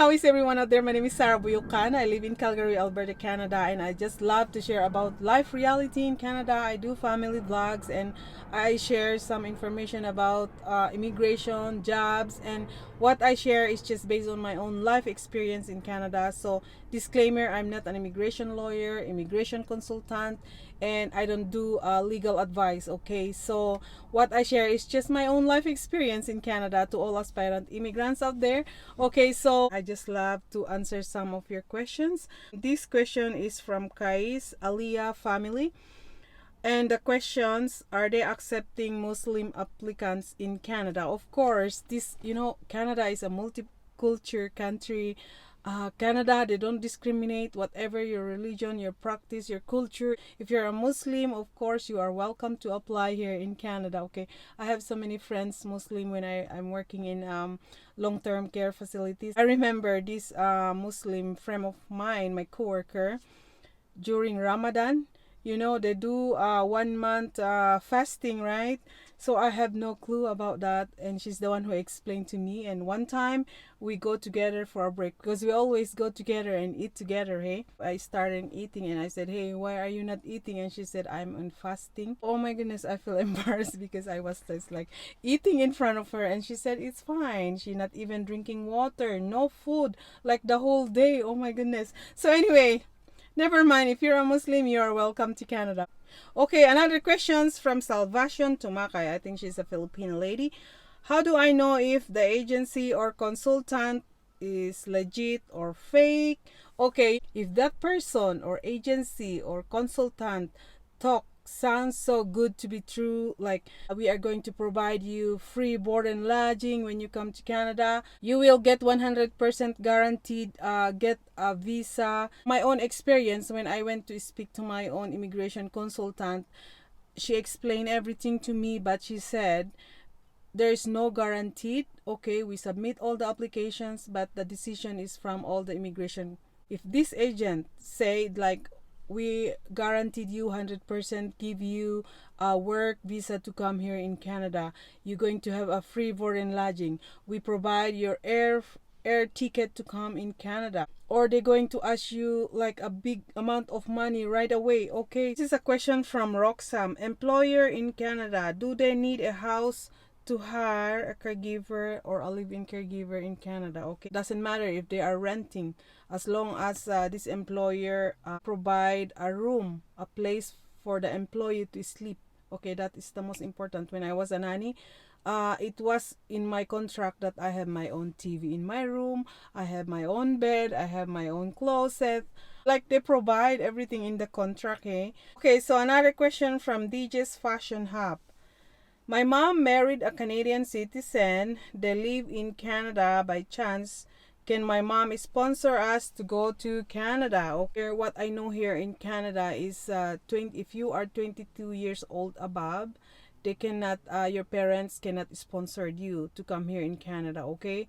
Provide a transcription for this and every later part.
how is everyone out there? My name is Sarah Buyucan. I live in Calgary, Alberta, Canada, and I just love to share about life reality in Canada. I do family vlogs and I share some information about immigration, jobs, and what I share is just based on my own life experience in Canada. So, disclaimer, I'm not an immigration lawyer, immigration consultant, and I don't do legal advice, okay? So, what I share is just my own life experience in Canada to all aspirant immigrants out there. Okay, so I just love to answer some of your questions. This question is from Kais Aliyah family. And the questions, are they accepting Muslim applicants in Canada? Of course, Canada is a multicultural country. Canada, they don't discriminate whatever your religion, your practice, your culture. If you're a Muslim, of course, you are welcome to apply here in Canada. Okay, I have so many friends Muslim when I'm working in long-term care facilities. I remember this Muslim friend of mine, my coworker, during Ramadan. They do 1 month fasting, right? So I have no clue about that, and she's the one who explained to me. And one time we go together for a break because we always go together and eat together. Hey, I started eating and I said, "Hey, why are you not eating?" And she said, "I'm on fasting." Oh my goodness, I feel embarrassed because I was just like eating in front of her, and she said it's fine. She not even drinking water, no food, like the whole day. Oh my goodness. So anyway, never mind. If you're a Muslim, you are welcome to Canada. Okay, another questions from Salvation Tumakay. I think she's a Filipino lady. How do I know if the agency or consultant is legit or fake? Okay, if that person or agency or consultant talk sounds so good to be true, like we are going to provide you free board and lodging when you come to Canada, you will get 100% guaranteed get a visa. My own experience, when I went to speak to my own immigration consultant, she explained everything to me, but she said there's no guaranteed. Okay, we submit all the applications, but the decision is from all the immigration. If this agent said like, we guaranteed you 100% give you a work visa to come here in Canada, you're going to have a free board and lodging, we provide your air ticket to come in Canada, or they're going to ask you like a big amount of money right away. Okay, this is a question from Roxam. Employer in Canada, do they need a house to hire a caregiver or a live-in caregiver in Canada? Okay, doesn't matter if they are renting, as long as this employer provide a room, a place for the employee to sleep. Okay, that is the most important. When I was a nanny, it was in my contract that I have my own TV in my room, I have my own bed, I have my own closet. Like they provide everything in the contract. Okay, so another question from DJ's Fashion Hub. My mom married a Canadian citizen. They live in Canada by chance. Can my mom sponsor us to go to Canada? Okay, what I know here in Canada is if you are 22 years old above, they cannot your parents cannot sponsor you to come here in Canada, okay?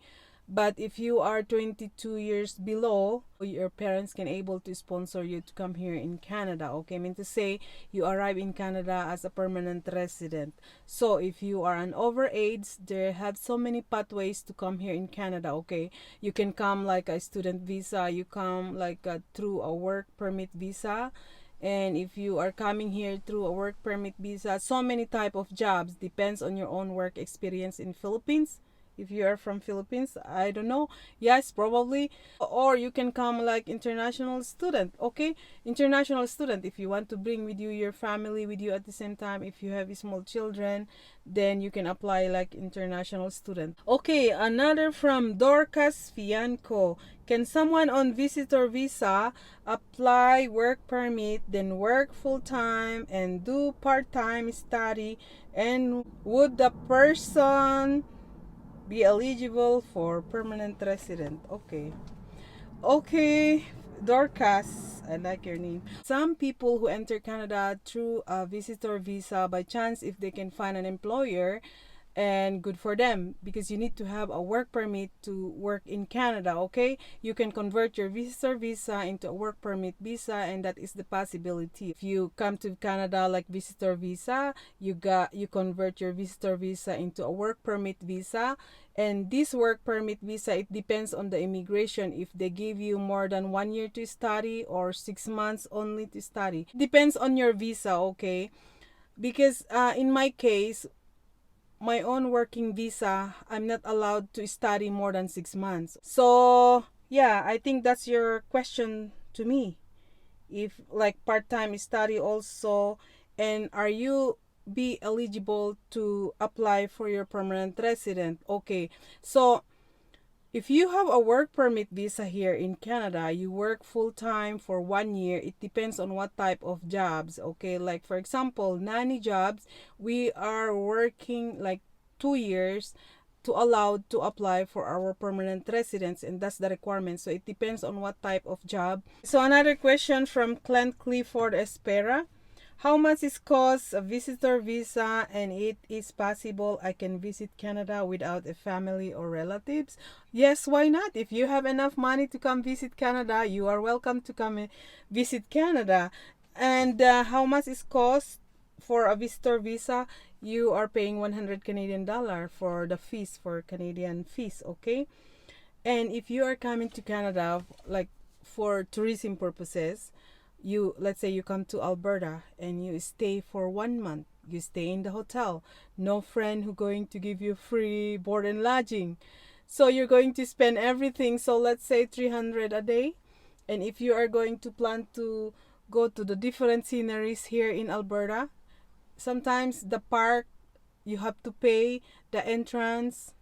But if you are 22 years below, your parents can able to sponsor you to come here in Canada. Okay, I mean to say you arrive in Canada as a permanent resident. So if you are an overage, they have so many pathways to come here in Canada. Okay, you can come like a student visa, you come like through a work permit visa. And if you are coming here through a work permit visa, so many type of jobs, depends on your own work experience in Philippines. If you are from Philippines, I don't know, yes, probably. Or you can come like international student. Okay, international student, if you want to bring with you your family with you at the same time, if you have small children, then you can apply like international student. Okay, another from Dorcas Fianco. Can someone on visitor visa apply work permit, then work full-time and do part-time study, and would the person be eligible for permanent resident? Okay, Dorcas, I like your name. Some people who enter Canada through a visitor visa by chance, if they can find an employer, and good for them, because you need to have a work permit to work in Canada. Okay, you can convert your visitor visa into a work permit visa, and that is the possibility. If you come to Canada like visitor visa, you convert your visitor visa into a work permit visa, And this work permit visa, it depends on the immigration if they give you more than 1 year to study or 6 months only to study. Depends on your visa, okay? Because in my case, my own working visa, I'm not allowed to study more than 6 months. So yeah, I think that's your question to me. If like part-time study also, and are you be eligible to apply for your permanent resident? Okay, so if you have a work permit visa here in Canada, you work full time for 1 year. It depends on what type of jobs. Okay, like for example, nanny jobs, we are working like 2 years to allow to apply for our permanent residence, and that's the requirement. So it depends on what type of job. So another question from Clint Clifford Espera. How much is cost a visitor visa, and it is possible I can visit Canada without a family or relatives? Yes, why not? If you have enough money to come visit Canada, you are welcome to come visit Canada. And how much is cost for a visitor visa? You are paying 100 Canadian dollar for the fees, for Canadian fees, okay? And if you are coming to Canada like for tourism purposes, you, let's say you come to Alberta and you stay for 1 month. You stay in the hotel. No friend who going to give you free board and lodging. So you're going to spend everything. So let's say 300 a day. And if you are going to plan to go to the different sceneries here in Alberta, sometimes the park you have to pay the entrance.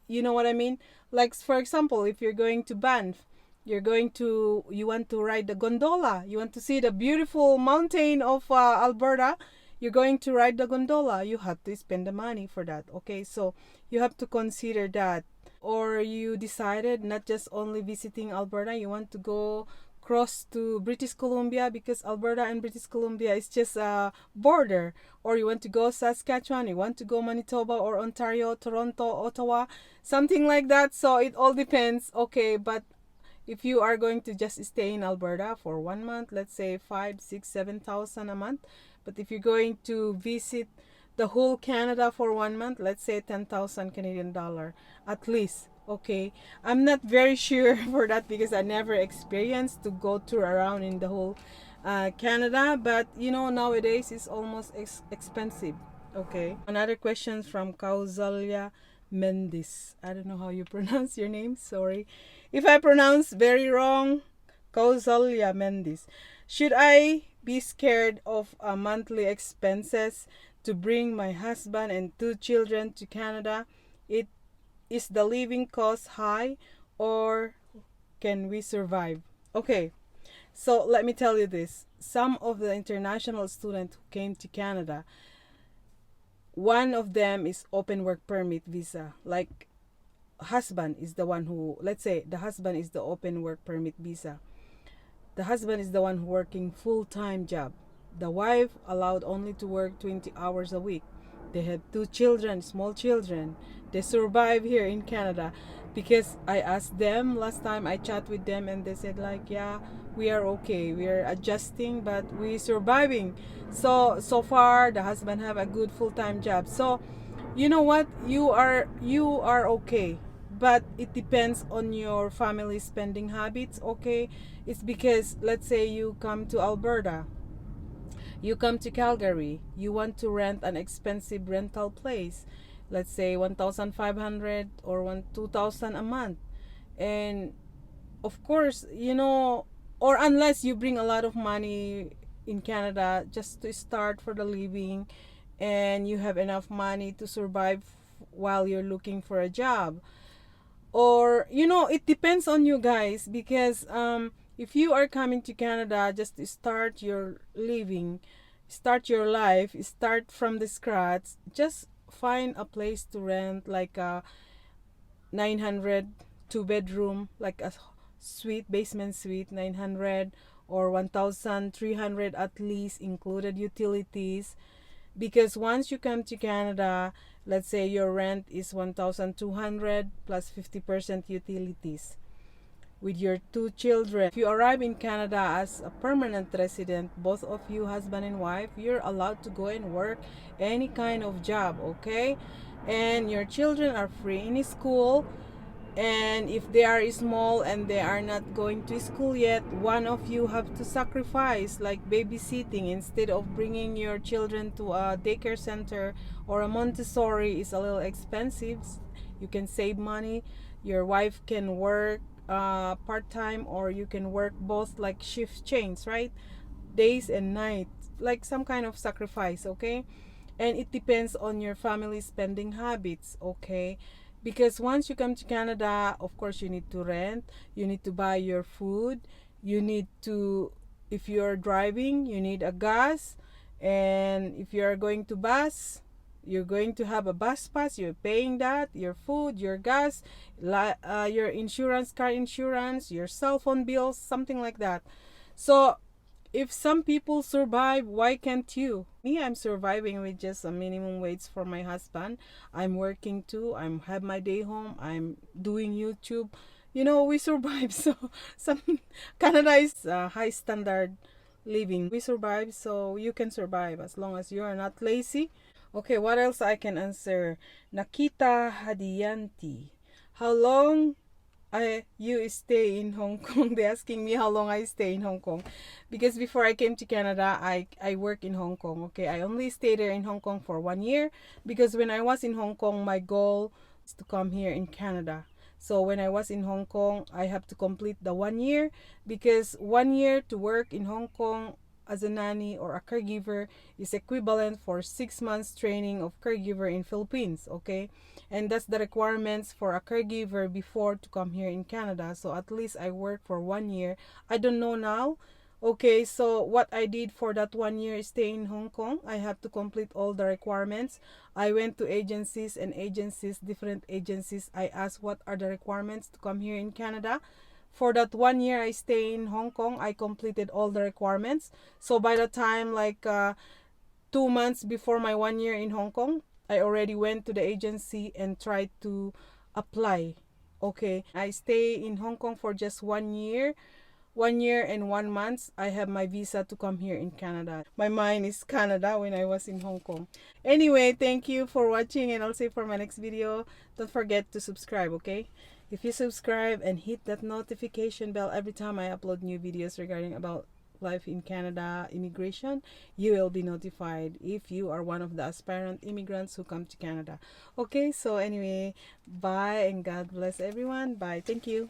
You know what I mean? Like for example, if you're going to Banff, you want to ride the gondola. You want to see the beautiful mountain of Alberta. You're going to ride the gondola. You have to spend the money for that. Okay, so you have to consider that. Or you decided not just only visiting Alberta, you want to go cross to British Columbia because Alberta and British Columbia is just a border. Or you want to go Saskatchewan, you want to go Manitoba or Ontario, Toronto, Ottawa, something like that. So it all depends. Okay, but if you are going to just stay in Alberta for 1 month, let's say 5, 6, 7,000 a month. But if you're going to visit the whole Canada for 1 month, let's say 10,000 Canadian dollar at least. Okay, I'm not very sure for that because I never experienced to go tour around in the whole Canada. But you know, nowadays it's almost expensive. Okay, another question from Kausalya Mendes. I don't know how you pronounce your name. Sorry if I pronounce very wrong. Kausalya Mendes. Should I be scared of monthly expenses to bring my husband and 2 children to Canada? It is the living cost high, or can we survive? Okay, so let me tell you this. Some of the international students who came to Canada, one of them is open work permit visa. Like husband is the one who, let's say the husband is the open work permit visa. The husband is the one who working full-time job. The wife allowed only to work 20 hours a week. They have 2 children, small children. They survive here in Canada because I asked them last time I chat with them, and they said like, yeah, we are okay. We are adjusting, but we surviving. So far the husband have a good full-time job. So you know what? You are okay. But it depends on your family spending habits, okay? It's because let's say you come to Alberta, you come to Calgary, you want to rent an expensive rental place, let's say 1,500 or 2,000 a month. And of course, you know, or unless you bring a lot of money in Canada just to start for the living, and you have enough money to survive while you're looking for a job. Or you know, it depends on you guys, because if you are coming to Canada just to start your living, start your life, start from the scratch, just find a place to rent like a 900 2 bedroom, like a suite, basement suite, 900 or 1,300 at least, included utilities. Because once you come to Canada, let's say your rent is 1,200 plus 50% utilities with your 2 children. If you arrive in Canada as a permanent resident, both of you, husband and wife, you're allowed to go and work any kind of job, okay? and your children are free in school, and if they are small and they are not going to school yet, one of you have to sacrifice, like babysitting. Instead of bringing your children to a daycare center or a Montessori, is a little expensive. You can save money. Your wife can work part-time, or you can work both, like shift change, right? Days and nights, like some kind of sacrifice, okay? And it depends on your family spending habits, okay? Because once you come to Canada, of course you need to rent, you need to buy your food, you need to, if you're driving, you need a gas, and if you're going to bus, you're going to have a bus pass, you're paying that, your food, your gas, your insurance, car insurance, your cell phone bills, something like that. So if some people survive, why can't you? Me, I'm surviving with just a minimum wage for my husband. I'm working too. I'm have my day home. I'm doing YouTube. You know, we survive. So some Canada is high standard living. We survive, so you can survive as long as you are not lazy. Okay, what else I can answer? Nakita Hadiyanti. How long you stay in Hong Kong? They're asking me how long I stay in Hong Kong, because before I came to Canada, I work in Hong Kong. Okay, I only stayed there in Hong Kong for 1 year, because when I was in Hong Kong, my goal is to come here in Canada. So when I was in Hong Kong, I have to complete the 1 year, because 1 year to work in Hong Kong as a nanny or a caregiver is equivalent for 6 months training of caregiver in Philippines. Okay, and that's the requirements for a caregiver before to come here in Canada. So at least I work for 1 year. I don't know now. Okay, so what I did for that 1 year stay in Hong Kong, I have to complete all the requirements. I went to agencies and agencies, different agencies. I asked what are the requirements to come here in Canada. For that 1 year I stay in Hong Kong, I completed all the requirements. So by the time, like 2 months before my 1 year in Hong Kong, I already went to the agency and tried to apply. Okay, I stay in Hong Kong for just 1 year. 1 year and 1 month, I have my visa to come here in Canada. My mind is Canada when I was in Hong Kong. Anyway, thank you for watching, and I'll see you for my next video. Don't forget to subscribe, okay? If you subscribe and hit that notification bell every time I upload new videos regarding about life in Canada, immigration, you will be notified if you are one of the aspirant immigrants who come to Canada. Okay, so anyway, bye and God bless everyone. Bye. Thank you.